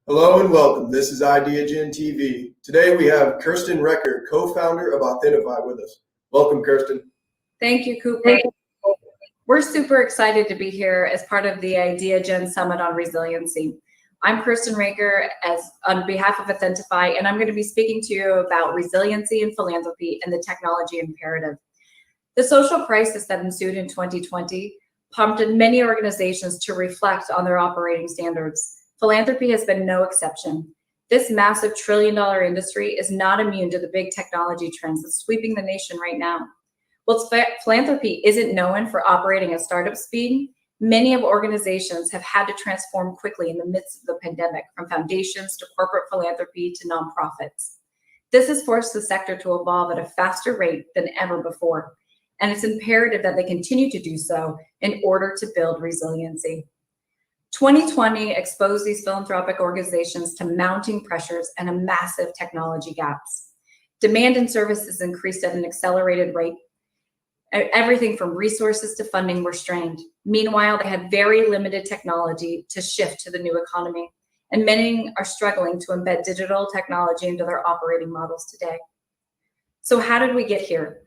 Hello and welcome. This is Ideagen TV. Today we have Kerstin Recker, co-founder of Authentifi, with us. Welcome, Kerstin. Thank you, Cooper. We're super excited to be here as part of the Ideagen Summit on Resiliency. I'm Kerstin Recker on behalf of Authentifi, and I'm going to be speaking to you about resiliency and philanthropy and the technology imperative. The social crisis that ensued in 2020 prompted many organizations to reflect on their operating standards. Philanthropy has been no exception. This massive trillion-dollar industry is not immune to the big technology trends that's sweeping the nation right now. While philanthropy isn't known for operating at startup speed, many of organizations have had to transform quickly in the midst of the pandemic, from foundations to corporate philanthropy to nonprofits. This has forced the sector to evolve at a faster rate than ever before, and it's imperative that they continue to do so in order to build resiliency. 2020 exposed these philanthropic organizations to mounting pressures and a massive technology gaps. Demand and services increased at an accelerated rate. Everything from resources to funding were strained. Meanwhile, they had very limited technology to shift to the new economy, and many are struggling to embed digital technology into their operating models today. So how did we get here?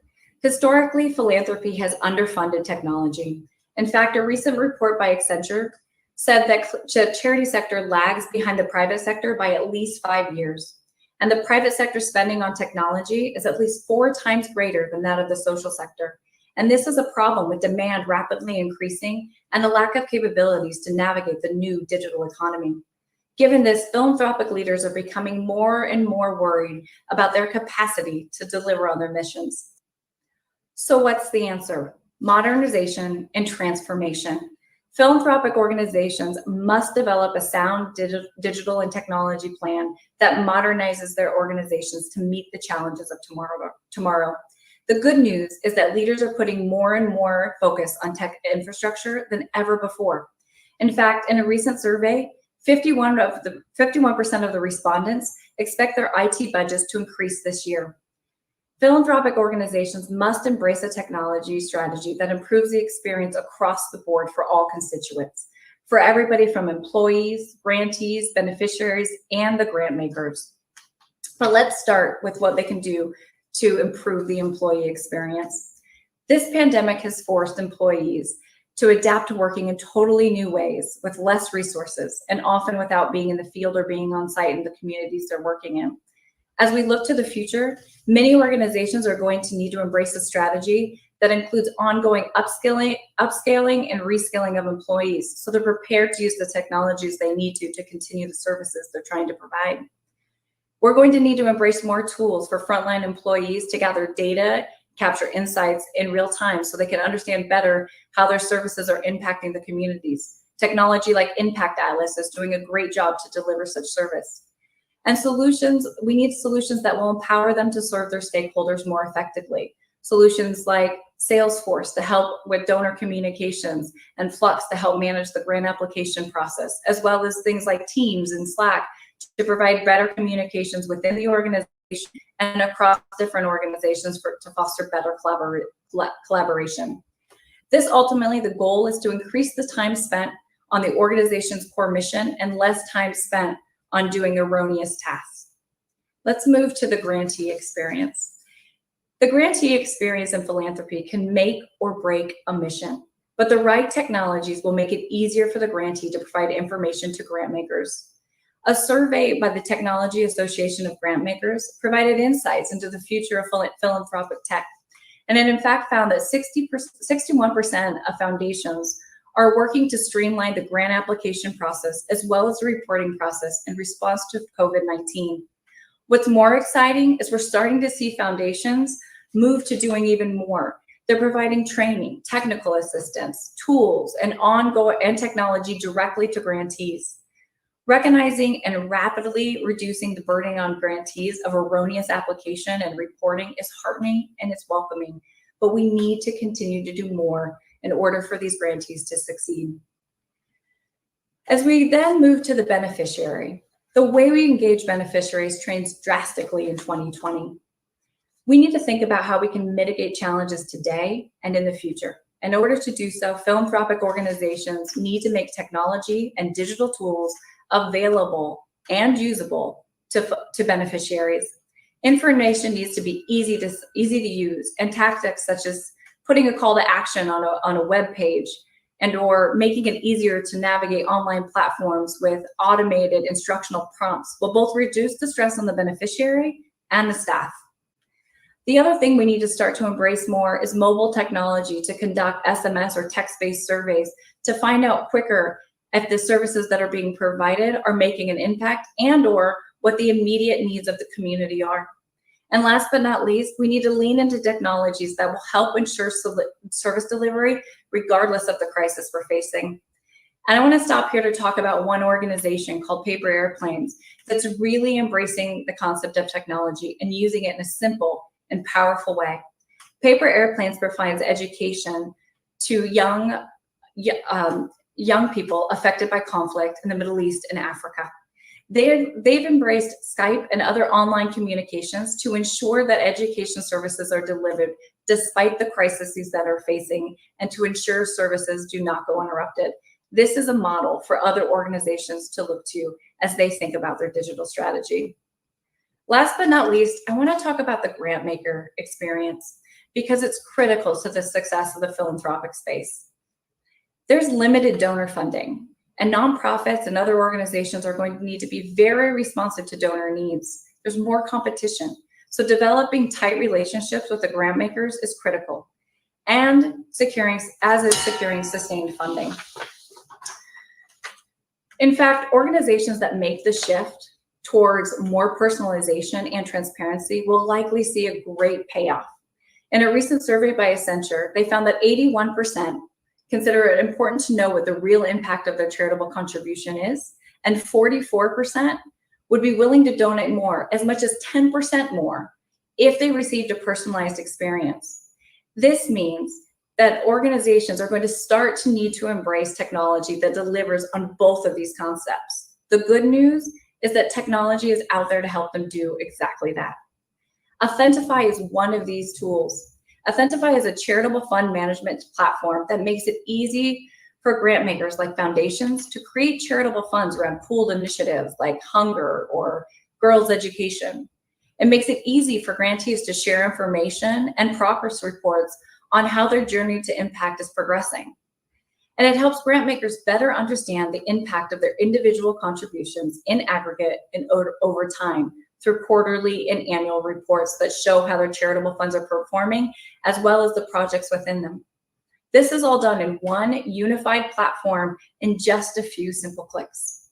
Historically, philanthropy has underfunded technology. In fact, a recent report by Accenture said that the charity sector lags behind the private sector by at least 5 years. And the private sector spending on technology is at least 4 times greater than that of the social sector. And this is a problem with demand rapidly increasing and the lack of capabilities to navigate the new digital economy. Given this, philanthropic leaders are becoming more and more worried about their capacity to deliver on their missions. So what's the answer? Modernization and transformation. Philanthropic organizations must develop a sound digital and technology plan that modernizes their organizations to meet the challenges of tomorrow. The good news is that leaders are putting more and more focus on tech infrastructure than ever before. In fact, in a recent survey, 51% of the respondents expect their IT budgets to increase this year. Philanthropic organizations must embrace a technology strategy that improves the experience across the board for all constituents, for everybody from employees, grantees, beneficiaries, and the grant makers. But let's start with what they can do to improve the employee experience. This pandemic has forced employees to adapt to working in totally new ways with less resources and often without being in the field or being on site in the communities they're working in. As we look to the future, many organizations are going to need to embrace a strategy that includes ongoing upscaling and reskilling of employees, so they're prepared to use the technologies they need to continue the services they're trying to provide. We're going to need to embrace more tools for frontline employees to gather data, capture insights in real time so they can understand better how their services are impacting the communities. Technology like Impact Atlas is doing a great job to deliver such service. And we need solutions that will empower them to serve their stakeholders more effectively. Solutions like Salesforce to help with donor communications and Flux to help manage the grant application process, as well as things like Teams and Slack to provide better communications within the organization and across different organizations to foster better collaboration. This ultimately, the goal is to increase the time spent on the organization's core mission and less time spent on doing erroneous tasks. Let's move to the grantee experience. The grantee experience in philanthropy can make or break a mission, but the right technologies will make it easier for the grantee to provide information to grant makers. A survey by the Technology Association of Grantmakers provided insights into the future of philanthropic tech, and it in fact found that 61% of foundations are working to streamline the grant application process as well as the reporting process in response to COVID-19. What's more exciting is we're starting to see foundations move to doing even more. They're providing training, technical assistance, tools, and technology directly to grantees. Recognizing and rapidly reducing the burden on grantees of erroneous application and reporting is heartening and it's welcoming, but we need to continue to do more in order for these grantees to succeed. As we then move to the beneficiary, the way we engage beneficiaries changed drastically in 2020. We need to think about how we can mitigate challenges today and in the future. In order to do so, philanthropic organizations need to make technology and digital tools available and usable to beneficiaries. Information needs to be easy to use, and tactics such as putting a call to action on a web page and or making it easier to navigate online platforms with automated instructional prompts will both reduce the stress on the beneficiary and the staff. The other thing we need to start to embrace more is mobile technology to conduct SMS or text-based surveys to find out quicker if the services that are being provided are making an impact and or what the immediate needs of the community are. And last but not least, we need to lean into technologies that will help ensure service delivery regardless of the crisis we're facing. And I want to stop here to talk about one organization called Paper Airplanes that's really embracing the concept of technology and using it in a simple and powerful way. Paper Airplanes provides education to young people affected by conflict in the Middle East and Africa. They've embraced Skype and other online communications to ensure that education services are delivered despite the crises that are facing and to ensure services do not go uninterrupted. This is a model for other organizations to look to as they think about their digital strategy. Last but not least, I want to talk about the Grantmaker Experience because it's critical to the success of the philanthropic space. There's limited donor funding, and nonprofits and other organizations are going to need to be very responsive to donor needs. There's more competition. So developing tight relationships with the grant makers is critical, and securing sustained funding. In fact, organizations that make the shift towards more personalization and transparency will likely see a great payoff. In a recent survey by Accenture, they found that 81% consider it important to know what the real impact of their charitable contribution is, and 44% would be willing to donate more, as much as 10% more, if they received a personalized experience. This means that organizations are going to start to need to embrace technology that delivers on both of these concepts. The good news is that technology is out there to help them do exactly that. Authentifi is one of these tools. Authentifi is a charitable fund management platform that makes it easy for grant makers like foundations to create charitable funds around pooled initiatives like hunger or girls' education. It makes it easy for grantees to share information and progress reports on how their journey to impact is progressing. And it helps grant makers better understand the impact of their individual contributions in aggregate and over time through quarterly and annual reports that show how their charitable funds are performing, as well as the projects within them. This is all done in one unified platform in just a few simple clicks.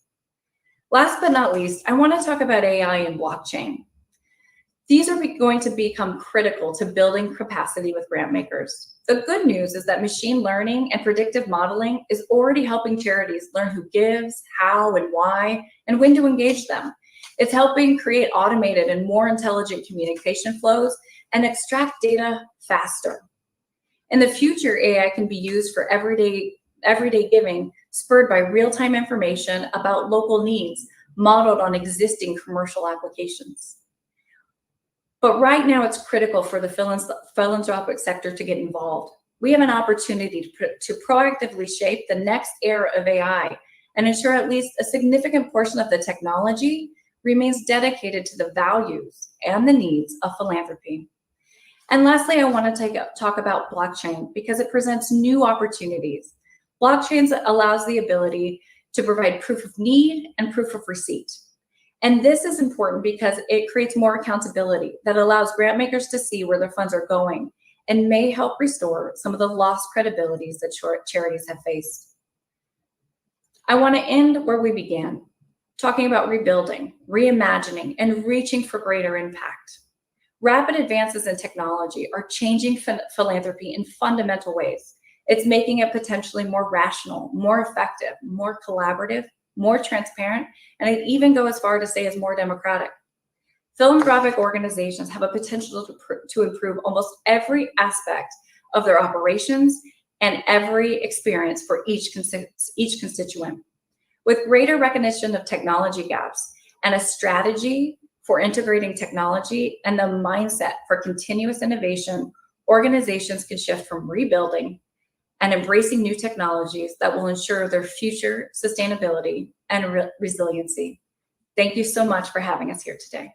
Last but not least, I want to talk about AI and blockchain. These are going to become critical to building capacity with grant makers. The good news is that machine learning and predictive modeling is already helping charities learn who gives, how and why, and when to engage them. It's helping create automated and more intelligent communication flows and extract data faster. In the future, AI can be used for everyday giving, spurred by real-time information about local needs, modeled on existing commercial applications. But right now, it's critical for the philanthropic sector to get involved. We have an opportunity to proactively shape the next era of AI and ensure at least a significant portion of the technology remains dedicated to the values and the needs of philanthropy. And lastly, I want to talk about blockchain because it presents new opportunities. Blockchain allows the ability to provide proof of need and proof of receipt. And this is important because it creates more accountability that allows grant makers to see where their funds are going and may help restore some of the lost credibilities that charities have faced. I want to end where we began, talking about rebuilding, reimagining, and reaching for greater impact. Rapid advances in technology are changing philanthropy in fundamental ways. It's making it potentially more rational, more effective, more collaborative, more transparent, and I'd even go as far to say as more democratic. Philanthropic organizations have a potential to improve almost every aspect of their operations and every experience for each constituent. With greater recognition of technology gaps and a strategy for integrating technology and the mindset for continuous innovation, organizations can shift from rebuilding and embracing new technologies that will ensure their future sustainability and resiliency. Thank you so much for having us here today.